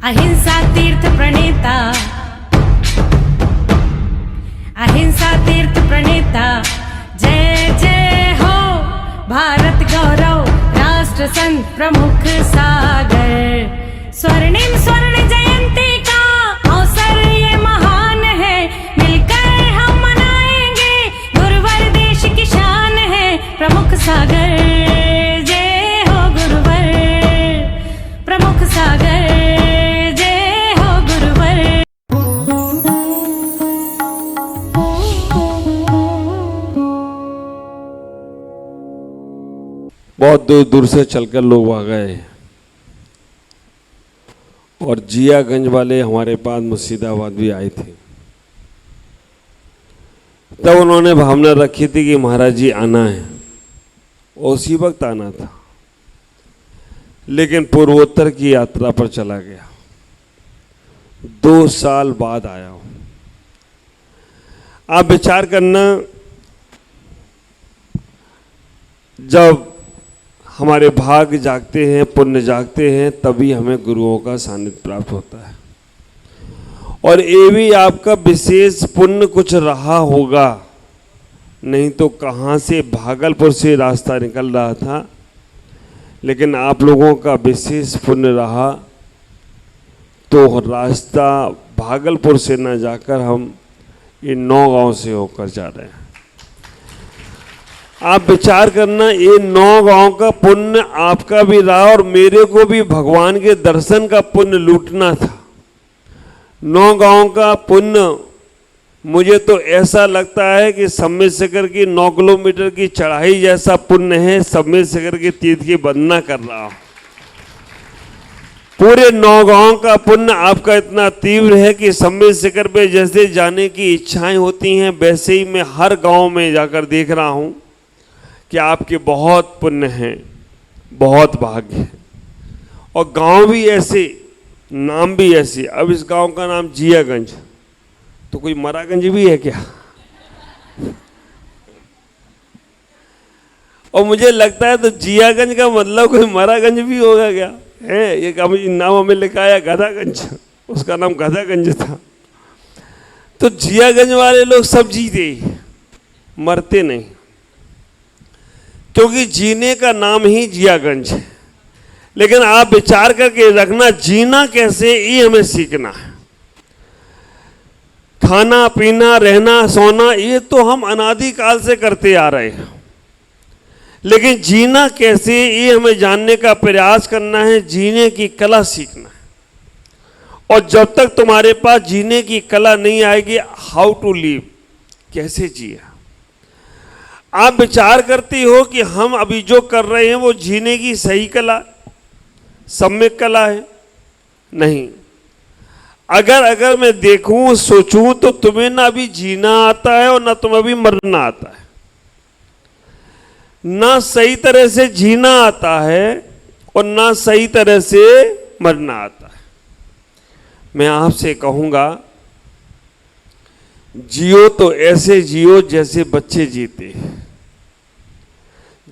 अहिंसा तीर्थ प्रणेता, अहिंसा तीर्थ प्रणेता, जय जय हो भारत गौरव राष्ट्र संत प्रमुख सागर। स्वर्णिम स्वर्ण जयंती का अवसर ये महान है, मिलकर हम मनाएंगे गुरुवर देश की शान है प्रमुख सागर। जय हो गुरुवर प्रमुख सागर, जय हो गुरुवर। बहुत दूर दूर से चलकर लोग आ गए और जियागंज वाले हमारे पास मुर्शिदाबाद भी आए थे। तब उन्होंने भावना रखी थी कि महाराज जी आना है और उसी वक्त आना था, लेकिन पूर्वोत्तर की यात्रा पर चला गया। 2 साल बाद आया हूं। आप विचार करना, जब हमारे भाग जागते हैं, पुण्य जागते हैं, तभी हमें गुरुओं का सानिध्य प्राप्त होता है। और ये भी आपका विशेष पुण्य कुछ रहा होगा, नहीं तो कहाँ से भागलपुर से रास्ता निकल रहा था। लेकिन आप लोगों का विशेष पुण्य रहा, तो रास्ता भागलपुर से न जाकर हम ये 9 गांव से होकर जा रहे हैं। आप विचार करना, ये 9 गांव का पुण्य आपका भी रहा और मेरे को भी भगवान के दर्शन का पुण्य लूटना था। 9 गांव का पुण्य मुझे तो ऐसा लगता है कि सम्मेद शिखर की 9 किलोमीटर की चढ़ाई जैसा पुण्य है। सम्मेद शिखर के तीर्थ की वंदना कर रहा हूं। पूरे 9 गांव का पुण्य आपका इतना तीव्र है कि सम्मेद शिखर पे जैसे जाने की इच्छाएं होती हैं, वैसे ही मैं हर गांव में जाकर देख रहा हूं कि आपके बहुत पुण्य हैं, बहुत भाग्य है। और गांव भी ऐसे, नाम भी ऐसे। अब इस गांव का नाम जियागंज, तो कोई मरागंज भी है क्या? और मुझे लगता है तो जियागंज का मतलब कोई मरागंज भी होगा क्या है? ये नाम हमें लिखा है गधागंज, उसका नाम गधागंज था। तो जियागंज वाले लोग सब जीते, मरते नहीं, क्योंकि जीने का नाम ही जियागंज है। लेकिन आप विचार करके रखना, जीना कैसे ये हमें सीखना है। खाना पीना रहना सोना ये तो हम अनादिकाल से करते आ रहे हैं, लेकिन जीना कैसे ये हमें जानने का प्रयास करना है, जीने की कला सीखना है। और जब तक तुम्हारे पास जीने की कला नहीं आएगी, हाउ टू लिव, कैसे जिए। आप विचार करती हो कि हम अभी जो कर रहे हैं वो जीने की सही कला, सम्यक कला है? नहीं। अगर मैं देखूं सोचूं तो तुम्हें ना अभी जीना आता है और ना तुम्हें अभी मरना आता है। ना सही तरह से जीना आता है और ना सही तरह से मरना आता है। मैं आपसे कहूंगा, जियो तो ऐसे जियो जैसे बच्चे जीते।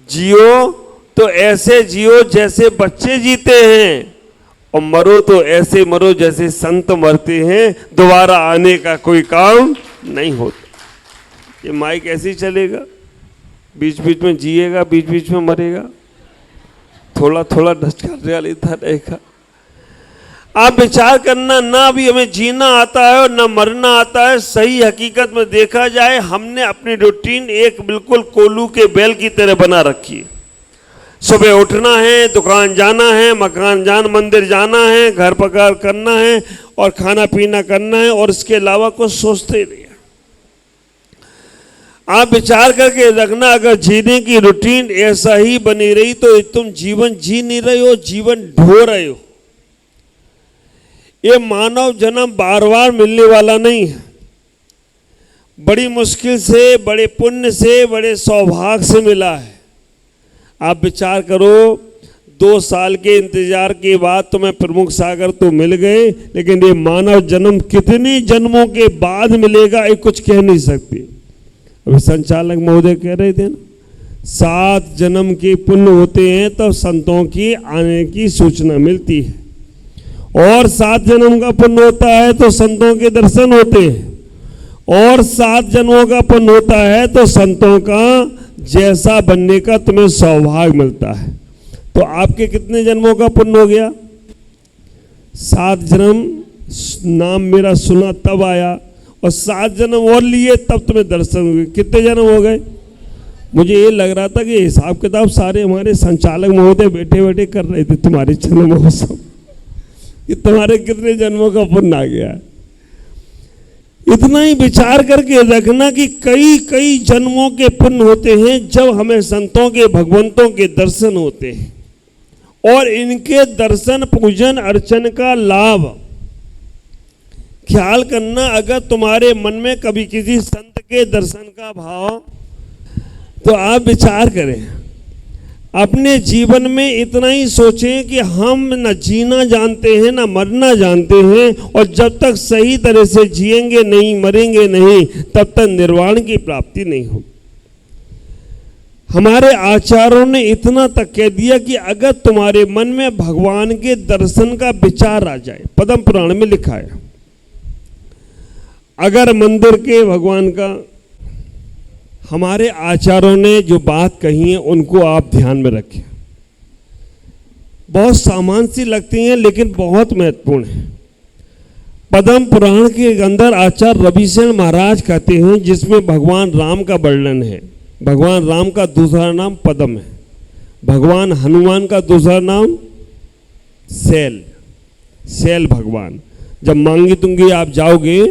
जियो तो ऐसे जियो जैसे बच्चे जीते हैं, और मरो तो ऐसे मरो जैसे संत मरते हैं। दोबारा आने का कोई काम नहीं होता। ये माइक ऐसे ही चलेगा, बीच बीच में जिएगा, बीच बीच में मरेगा, थोड़ा थोड़ा ढचका लेता रहेगा। आप विचार करना, ना भी हमें जीना आता है और ना मरना आता है। सही हकीकत में देखा जाए, हमने अपनी रूटीन एक बिल्कुल कोल्हू के बैल की तरह बना रखी है। सुबह उठना है, दुकान जाना है, मकान मंदिर जाना है, घर पकार करना है और खाना पीना करना है, और इसके अलावा कुछ सोचते नहीं। आप विचार करके रखना, अगर जीने की रूटीन ऐसा ही बनी रही तो तुम जीवन जी नहीं रहे हो, जीवन ढो रहे हो। ये मानव जन्म बार बार मिलने वाला नहीं है। बड़ी मुश्किल से, बड़े पुण्य से, बड़े सौभाग्य से मिला है। आप विचार करो, 2 साल के इंतजार के बाद तुम्हें प्रमुख सागर तो मिल गए, लेकिन ये मानव जन्म कितने जन्मों के बाद मिलेगा ये कुछ कह नहीं सकते। अभी संचालक महोदय कह रहे थे ना, 7 जन्म के पुण्य होते हैं तब संतों की आने की सूचना मिलती है। और 7 जन्म का पुण्य होता है तो संतों के दर्शन होते हैं। और 7 जन्मों का पुण्य होता है तो संतों का जैसा बनने का तुम्हें सौभाग्य मिलता है। तो आपके कितने जन्मों का पुण्य हो गया? 7 जन्म नाम मेरा सुना तब आया, और 7 जन्म और लिए तब तुम्हें दर्शन हुए। कितने जन्म हो गए? मुझे ये लग रहा था कि हिसाब किताब सारे हमारे संचालक महोदय बैठे बैठे कर रहे थे तुम्हारे जन्म महोत्सव, कि तुम्हारे कितने जन्मों का पुण्य आ गया। इतना ही विचार करके रखना कि कई कई जन्मों के पुण्य होते हैं जब हमें संतों के भगवंतों के दर्शन होते हैं, और इनके दर्शन पूजन अर्चन का लाभ ख्याल करना। अगर तुम्हारे मन में कभी किसी संत के दर्शन का भाव, तो आप विचार करें, अपने जीवन में इतना ही सोचें कि हम न जीना जानते हैं न मरना जानते हैं, और जब तक सही तरह से जिएंगे नहीं मरेंगे नहीं तब तक निर्वाण की प्राप्ति नहीं होगी। हमारे आचार्यों ने इतना तक कह दिया कि अगर तुम्हारे मन में भगवान के दर्शन का विचार आ जाए, पद्म पुराण में लिखा है, अगर मंदिर के भगवान का, हमारे आचार्यों ने जो बात कही है उनको आप ध्यान में रखें। बहुत सामान्य सी लगती हैं लेकिन बहुत महत्वपूर्ण है। पद्म पुराण के अंदर आचार्य रविसेन महाराज कहते हैं, जिसमें भगवान राम का वर्णन है। भगवान राम का दूसरा नाम पद्म है, भगवान हनुमान का दूसरा नाम शैल भगवान। जब मांगी तुंगी आप जाओगे,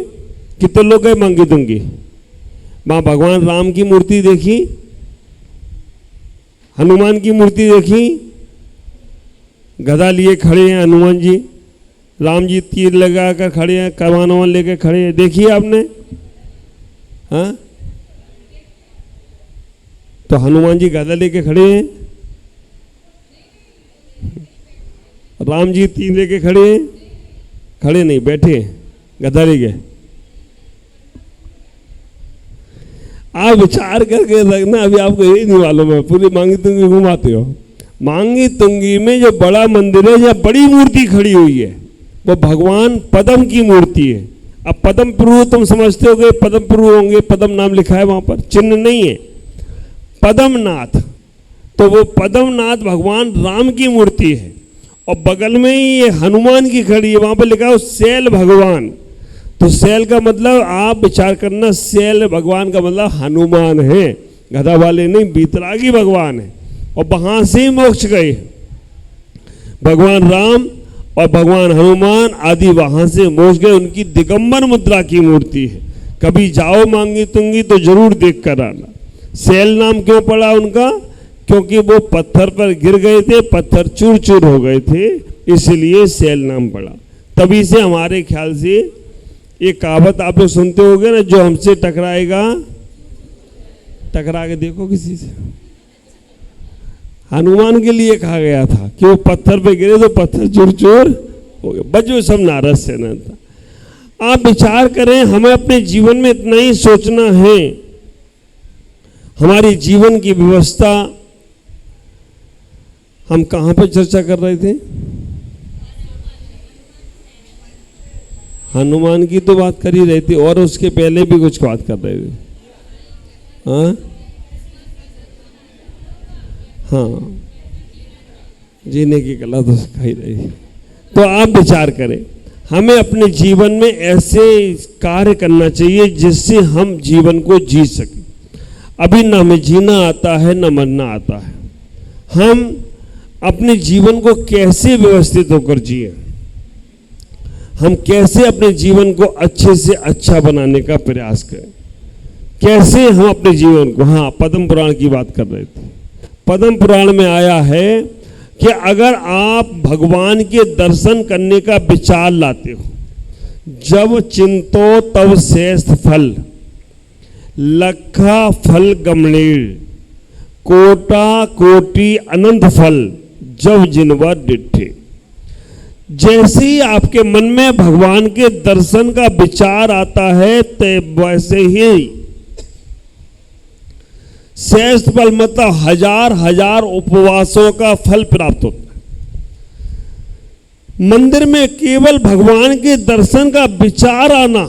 कितने लोग हैं मांगी तुंगी? वहां भगवान राम की मूर्ति देखी, हनुमान की मूर्ति देखी, गदा लिए खड़े हैं हनुमान जी, राम जी तीर लगाकर खड़े हैं, कमान लेकर खड़े हैं, देखिए आपने? हाँ, तो हनुमान जी गदा लेके खड़े हैं, राम जी तीर लेके खड़े हैं, खड़े नहीं बैठे हैं, गदा लेके। आप विचार करके रखना, अभी आपको यही नहीं मालूम है, पूरी मांगी तुंगी घुमाते हो। मांगी तुंगी में जो बड़ा मंदिर है, जहाँ बड़ी मूर्ति खड़ी हुई है, वो भगवान पद्म की मूर्ति है। अब पद्म प्रभु तुम समझते हो, पद्म प्रभु होंगे, पद्म नाम लिखा है वहां पर, चिन्ह नहीं है, पद्मनाथ। तो वो पद्मनाथ भगवान राम की मूर्ति है, और बगल में ही ये हनुमान की खड़ी है, वहां पर लिखा है शैल भगवान। तो शैल का मतलब आप विचार करना, शैल भगवान का मतलब हनुमान है, गधा वाले नहीं, बीतरागी भगवान है। और वहां से ही मोक्ष गए भगवान राम और भगवान हनुमान आदि, वहां से मोक्ष गए। उनकी दिगंबर मुद्रा की मूर्ति है। कभी जाओ मांगी तुंगी तो जरूर देख कर आना। शैल नाम क्यों पड़ा उनका? क्योंकि वो पत्थर पर गिर गए थे, पत्थर चूर चूर हो गए थे, इसलिए शैल नाम पड़ा। तभी से हमारे ख्याल से ये कहावत आप लोग सुनते होंगे ना, जो हमसे टकराएगा, टकरा के देखो किसी से। हनुमान के लिए कहा गया था कि वो पत्थर पे गिरे तो पत्थर चूर चूर हो गए, बजो सब नारद से न था। आप विचार करें, हमें अपने जीवन में इतना ही सोचना है। हमारी जीवन की व्यवस्था, हम कहां पर चर्चा कर रहे थे? हनुमान की तो बात कर ही रहे थे, और उसके पहले भी कुछ बात कर रहे थे। हाँ हाँ, जीने की कला तो सिखा ही रही है। तो आप विचार करें, हमें अपने जीवन में ऐसे कार्य करना चाहिए जिससे हम जीवन को जी सकें। अभी न हमें जीना आता है न मरना आता है। हम अपने जीवन को कैसे व्यवस्थित होकर जिए, हम कैसे अपने जीवन को अच्छे से अच्छा बनाने का प्रयास करें, कैसे हम अपने जीवन को, हाँ पद्म पुराण की बात कर रहे थे। पद्म पुराण में आया है कि अगर आप भगवान के दर्शन करने का विचार लाते हो, जब चिंतो तब श्रेष्ठ फल, लखा फल गमणीर, कोटा कोटि अनंत फल, जब जिनवर डिठे। जैसे ही आपके मन में भगवान के दर्शन का विचार आता है, तो वैसे ही श्रेष्ठ फल, मतलब हजार हजार उपवासों का फल प्राप्त होता है। मंदिर में केवल भगवान के दर्शन का विचार आना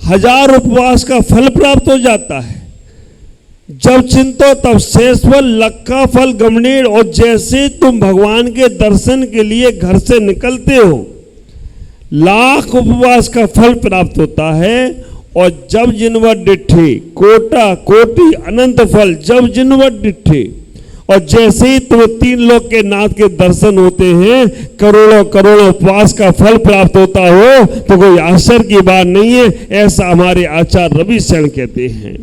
1000 उपवास का फल प्राप्त हो जाता है। जब चिंतो तब शेष फल, लक्का फल गमनेर। और जैसे तुम भगवान के दर्शन के लिए घर से निकलते हो, लाख उपवास का फल प्राप्त होता है। और जब जिनवत डिठे, कोटा कोटि अनंत फल जब जिनवत डिठे। और जैसे ही तुम्हें 3 लोक के नाथ के दर्शन होते हैं, करोड़ों करोड़ों उपवास का फल प्राप्त होता हो, तो कोई आश्चर्य की बात नहीं है। ऐसा हमारे आचार्य रवि शरण कहते हैं।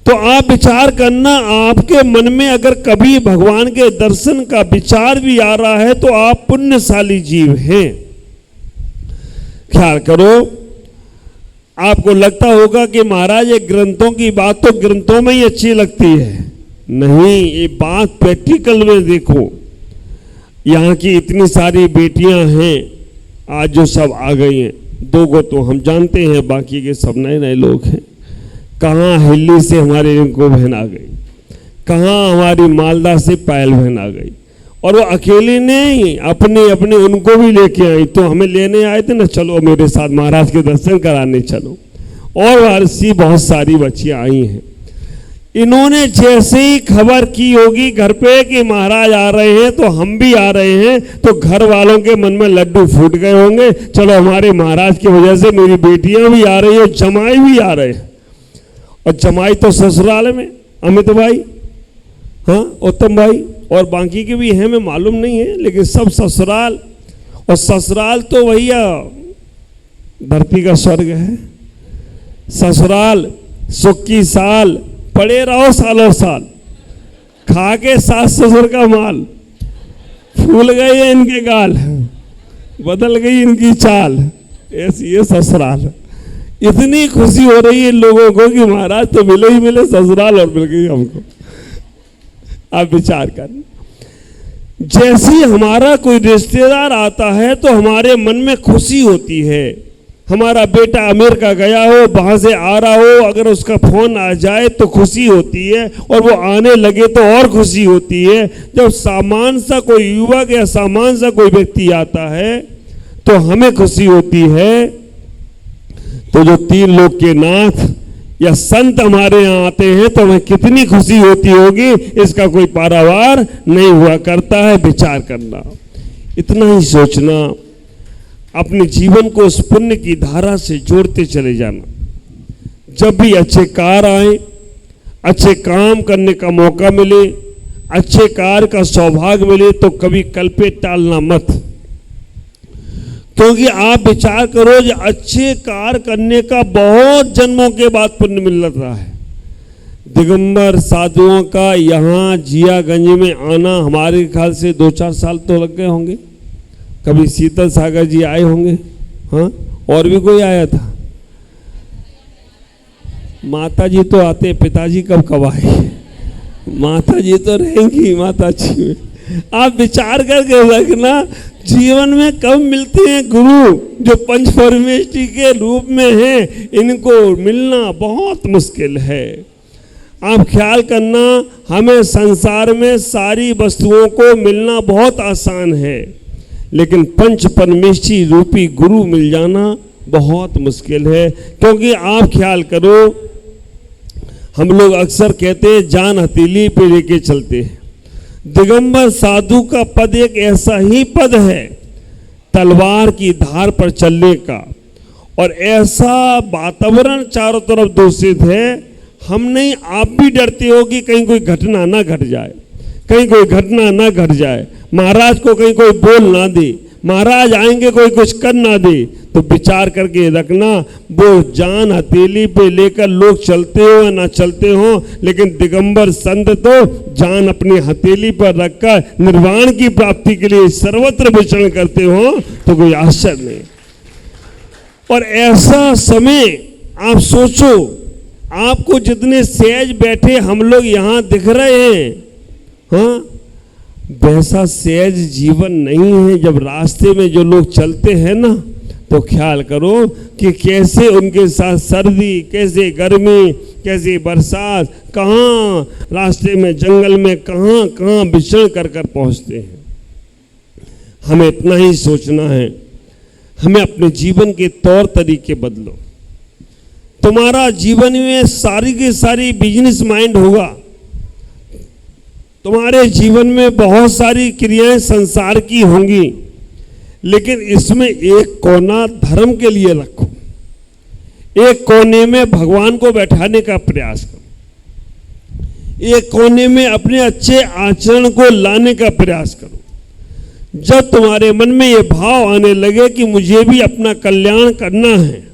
तो आप विचार करना, आपके मन में अगर कभी भगवान के दर्शन का विचार भी आ रहा है तो आप पुण्यशाली जीव हैं। ख्याल करो, आपको लगता होगा कि महाराज ये ग्रंथों की बात तो ग्रंथों में ही अच्छी लगती है। नहीं, ये बात प्रैक्टिकल में देखो। यहाँ की इतनी सारी बेटियां हैं आज जो सब आ गई हैं। 2 को तो हम जानते हैं, बाकी के सब नए नए लोग हैं। कहाँ हिल्ली से हमारी रिंकू बहन आ गई, कहाँ हमारी मालदा से पायल बहन आ गई। और वो अकेली नहीं, अपने अपने उनको भी लेके आई। तो हमें लेने आए थे ना, चलो मेरे साथ महाराज के दर्शन कराने चलो। और ऐसी बहुत सारी बच्चियां आई हैं। इन्होंने जैसे ही खबर की होगी घर पे कि महाराज आ रहे हैं, तो हम भी आ रहे हैं, तो घर वालों के मन में लड्डू फूट गए होंगे। चलो हमारे महाराज की वजह से मेरी बेटियां भी आ रही हैं, जमाई भी आ रहे हैं। और जमाई तो ससुराल में, अमित भाई, हाँ उत्तम भाई, और बाकी के भी हैं, मैं मालूम नहीं है, लेकिन सब ससुराल। और ससुराल तो भैया धरती का स्वर्ग है। ससुराल सुख की साल, पड़े रहो सालों साल, खा के सास ससुर का माल। फूल गए इनके गाल, बदल गई इनकी चाल, ऐसी है ससुराल। इतनी खुशी हो रही है लोगों को कि महाराज तो मिले ही मिले, ससुराल और मिल गई हमको। आप विचार करें, जैसे हमारा कोई रिश्तेदार आता है तो हमारे मन में खुशी होती है। हमारा बेटा अमेरिका गया हो, वहां से आ रहा हो, अगर उसका फोन आ जाए तो खुशी होती है, और वो आने लगे तो और खुशी होती है। जब सामान्य सा कोई युवक या सामान्य सा कोई व्यक्ति आता है तो हमें खुशी होती है। तो जो 3 लोक के नाथ या संत हमारे यहाँ आते हैं तो हमें कितनी खुशी होती होगी, इसका कोई पारावार नहीं हुआ करता है। विचार करना, इतना ही सोचना, अपने जीवन को उस पुण्य की धारा से जोड़ते चले जाना। जब भी अच्छे कार्य आए, अच्छे काम करने का मौका मिले, अच्छे कार्य का सौभाग्य मिले, तो कभी कल पे टालना मत। क्योंकि आप विचार करो, जो अच्छे कार्य करने का बहुत जन्मों के बाद पुण्य मिल रहा है। दिगंबर साधुओं का यहाँ जियागंज में आना हमारे ख्याल से 2-4 साल तो लग गए होंगे। कभी शीतल सागर जी आए होंगे, हाँ, और भी कोई आया था। माता जी तो आते, पिताजी कब कब आए। माता जी तो रहेंगी माता जी में। आप विचार करके रखना, जीवन में कब मिलते हैं गुरु जो पंच परमेष्टि के रूप में हैं। इनको मिलना बहुत मुश्किल है। आप ख्याल करना, हमें संसार में सारी वस्तुओं को मिलना बहुत आसान है, लेकिन पंच परमेष्टि रूपी गुरु मिल जाना बहुत मुश्किल है। क्योंकि आप ख्याल करो, हम लोग अक्सर कहते हैं जान हथेली पे लेके चलते हैं। दिगंबर साधु का पद एक ऐसा ही पद है, तलवार की धार पर चलने का। और ऐसा वातावरण चारों तरफ दूषित है, हम नहीं आप भी डरते हो कि कहीं कोई घटना ना घट जाए, कहीं कोई घटना ना घट जाए, महाराज को कहीं कोई बोल ना दे, महाराज आएंगे कोई कुछ कर ना दे। तो विचार करके रखना, वो जान हथेली पे लेकर लोग चलते हो या ना चलते हो, लेकिन दिगंबर संत तो जान अपनी हथेली पर रखकर निर्वाण की प्राप्ति के लिए सर्वत्र विचरण करते हो, तो कोई आश्चर्य नहीं। और ऐसा समय आप सोचो, आपको जितने सहज बैठे हम लोग यहाँ दिख रहे हैं, हाँ, वैसा सहज जीवन नहीं है। जब रास्ते में जो लोग चलते हैं ना, तो ख्याल करो कि कैसे उनके साथ सर्दी, कैसे गर्मी, कैसे बरसात, कहाँ रास्ते में जंगल में कहाँ कहाँ विचरण कर कर पहुँचते हैं। हमें इतना ही सोचना है, हमें अपने जीवन के तौर तरीके बदलो। तुम्हारा जीवन में सारी की सारी बिजनेस माइंड होगा, तुम्हारे जीवन में बहुत सारी क्रियाएं संसार की होंगी, लेकिन इसमें एक कोना धर्म के लिए रखो, एक कोने में भगवान को बैठाने का प्रयास करो, एक कोने में अपने अच्छे आचरण को लाने का प्रयास करो। जब तुम्हारे मन में ये भाव आने लगे कि मुझे भी अपना कल्याण करना है,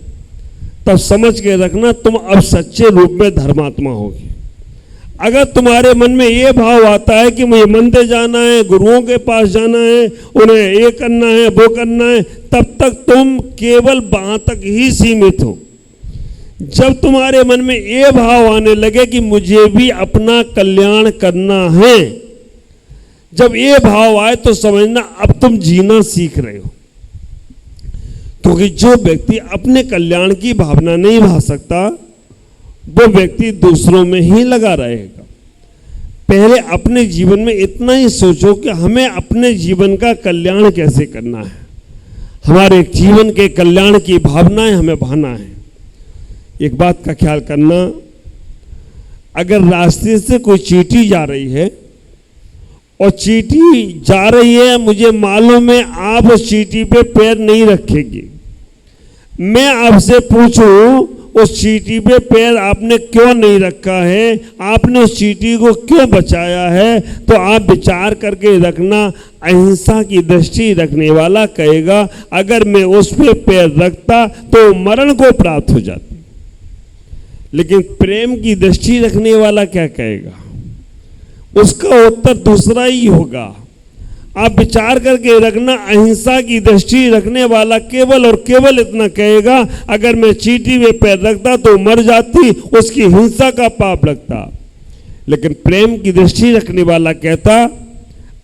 तब समझ के रखना तुम अब सच्चे रूप में धर्मात्मा होगे। अगर तुम्हारे मन में ये भाव आता है कि मुझे मंदिर जाना है, गुरुओं के पास जाना है, उन्हें ये करना है, वो करना है, तब तक तुम केवल वहां तक ही सीमित हो। जब तुम्हारे मन में ये भाव आने लगे कि मुझे भी अपना कल्याण करना है, जब ये भाव आए तो समझना अब तुम जीना सीख रहे हो। क्योंकि जो व्यक्ति अपने कल्याण की भावना नहीं भा सकता, वो व्यक्ति दूसरों में ही लगा रहेगा। पहले अपने जीवन में इतना ही सोचो कि हमें अपने जीवन का कल्याण कैसे करना है, हमारे जीवन के कल्याण की भावनाएं हमें भाना है। एक बात का ख्याल करना, अगर रास्ते से कोई चींटी जा रही है और चींटी जा रही है, मुझे मालूम है आप उस चींटी पे पैर नहीं रखेंगे, मैं आपसे पूछूं उस चींटी पे पैर आपने क्यों नहीं रखा है, आपने उस चींटी को क्यों बचाया है, तो आप विचार करके रखना। अहिंसा की दृष्टि रखने वाला कहेगा अगर मैं उस पे पैर रखता तो मरण को प्राप्त हो जाती। लेकिन प्रेम की दृष्टि रखने वाला क्या कहेगा, उसका उत्तर दूसरा ही होगा। आप विचार करके रखना, अहिंसा की दृष्टि रखने वाला केवल और केवल इतना कहेगा अगर मैं चींटी में पैर रखता तो मर जाती, उसकी हिंसा का पाप लगता। लेकिन प्रेम की दृष्टि रखने वाला कहता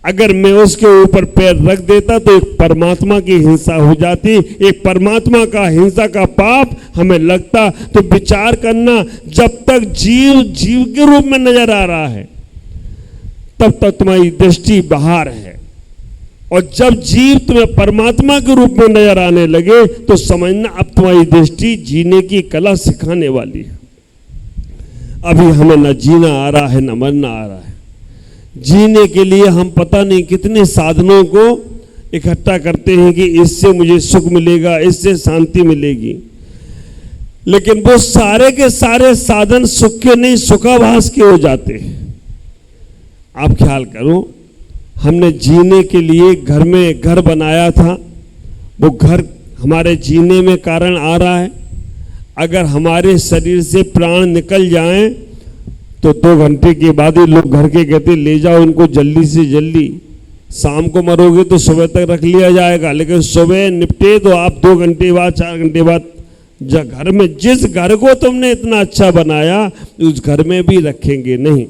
अगर मैं उसके ऊपर पैर रख देता तो एक परमात्मा की हिंसा हो जाती, एक परमात्मा का हिंसा का पाप हमें लगता। तो विचार करना, जब तक जीव जीव के रूप में नजर आ रहा है तब तक तुम्हारी दृष्टि बाहर है, और जब जीव तुम्हें परमात्मा के रूप में नजर आने लगे तो समझना अब तुम्हारी दृष्टि जीने की कला सिखाने वाली है। अभी हमें न जीना आ रहा है न मरना आ रहा है। जीने के लिए हम पता नहीं कितने साधनों को इकट्ठा करते हैं कि इससे मुझे सुख मिलेगा, इससे शांति मिलेगी, लेकिन वो सारे के सारे साधन सुख के नहीं, सुखाभास के हो जाते हैं। आप ख्याल करो, हमने जीने के लिए घर में घर बनाया था, वो घर हमारे जीने में कारण आ रहा है। अगर हमारे शरीर से प्राण निकल जाएं तो 2 घंटे के बाद ही लोग घर के कहते ले जाओ इनको जल्दी से जल्दी, शाम को मरोगे तो सुबह तक रख लिया जाएगा, लेकिन सुबह निपटे तो आप 2 घंटे बाद 4 घंटे बाद घर में जिस घर को तुमने इतना अच्छा बनाया उस घर में भी रखेंगे नहीं।